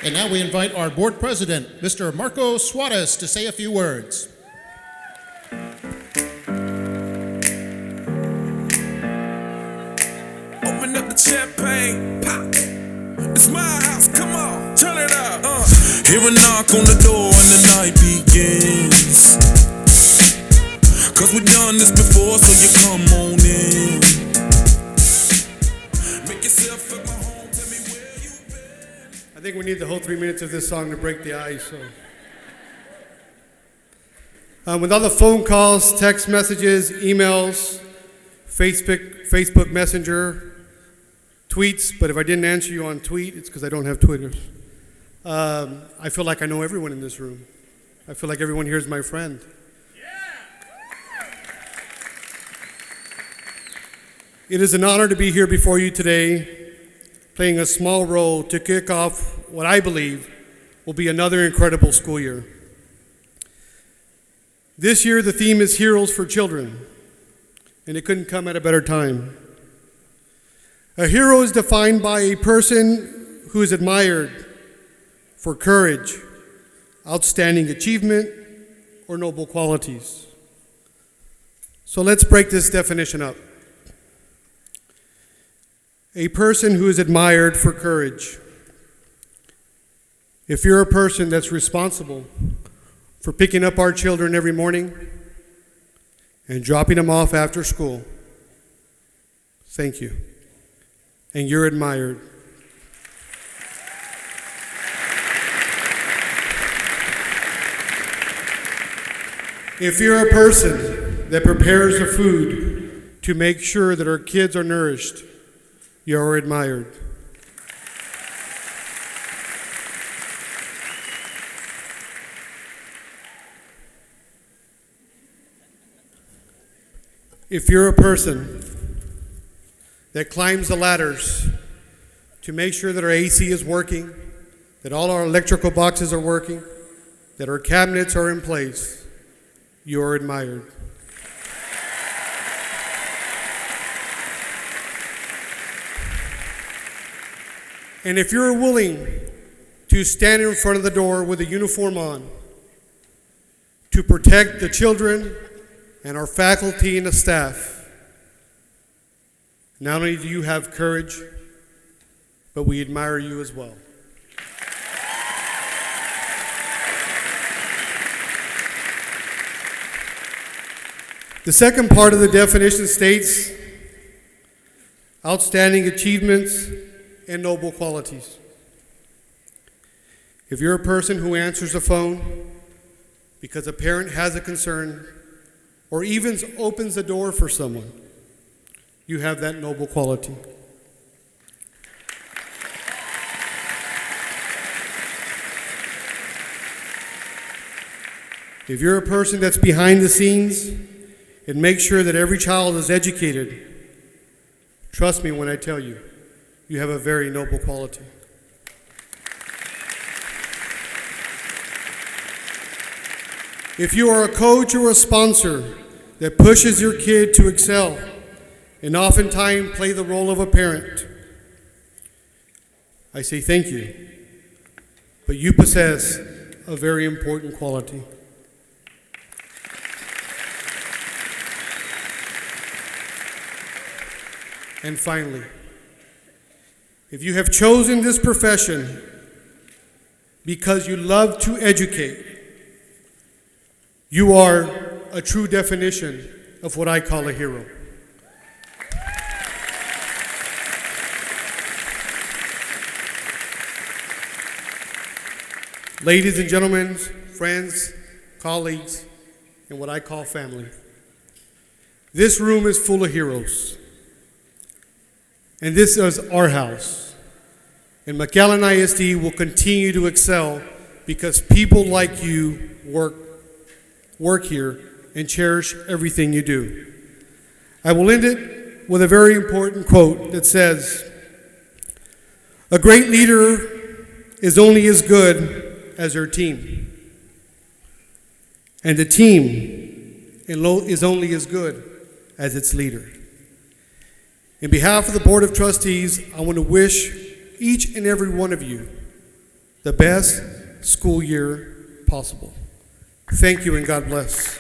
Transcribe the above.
And now we invite our board president, Mr. Marco Suarez, to say a few words. Open up the champagne, pop. It's my house, come on, turn it up. Hear a knock on the door and the night begins. Cause we've done this before, so you come on in. Make yourself at my home, tell me where you've been. I think we need the whole 3 minutes of this song to break the ice. With all the phone calls, text messages, emails, Facebook Messenger, tweets, but if I didn't answer you on tweet, it's because I don't have Twitter. I feel like I know everyone in this room. I feel like everyone here is my friend. It is an honor to be here before you today, playing a small role to kick off what I believe will be another incredible school year. This year, the theme is Heroes for Children, and it couldn't come at a better time. A hero is defined by a person who is admired for courage, outstanding achievement, or noble qualities. So let's break this definition up. A person who is admired for courage. If you're a person that's responsible for picking up our children every morning and dropping them off after school, thank you. And you're admired. If you're a person that prepares the food to make sure that our kids are nourished, you're admired. If you're a person that climbs the ladders to make sure that our AC is working, that all our electrical boxes are working, that our cabinets are in place, you're admired. And if you're willing to stand in front of the door with a uniform on to protect the children and our faculty and the staff, not only do you have courage, but we admire you as well. The second part of the definition states outstanding achievements and noble qualities. If you're a person who answers the phone because a parent has a concern or even opens the door for someone, you have that noble quality. If you're a person that's behind the scenes and makes sure that every child is educated, trust me when I tell you, you have a very noble quality. If you are a coach or a sponsor that pushes your kid to excel and oftentimes play the role of a parent, I say thank you, but you possess a very important quality. And finally, if you have chosen this profession because you love to educate, you are a true definition of what I call a hero. Ladies and gentlemen, friends, colleagues, and what I call family, this room is full of heroes. And this is our house. And McAllen ISD will continue to excel because people like you work here and cherish everything you do. I will end it with a very important quote that says, "A great leader is only as good as their team. And the team is only as good as its leader." In behalf of the Board of Trustees, I want to wish each and every one of you the best school year possible. Thank you and God bless.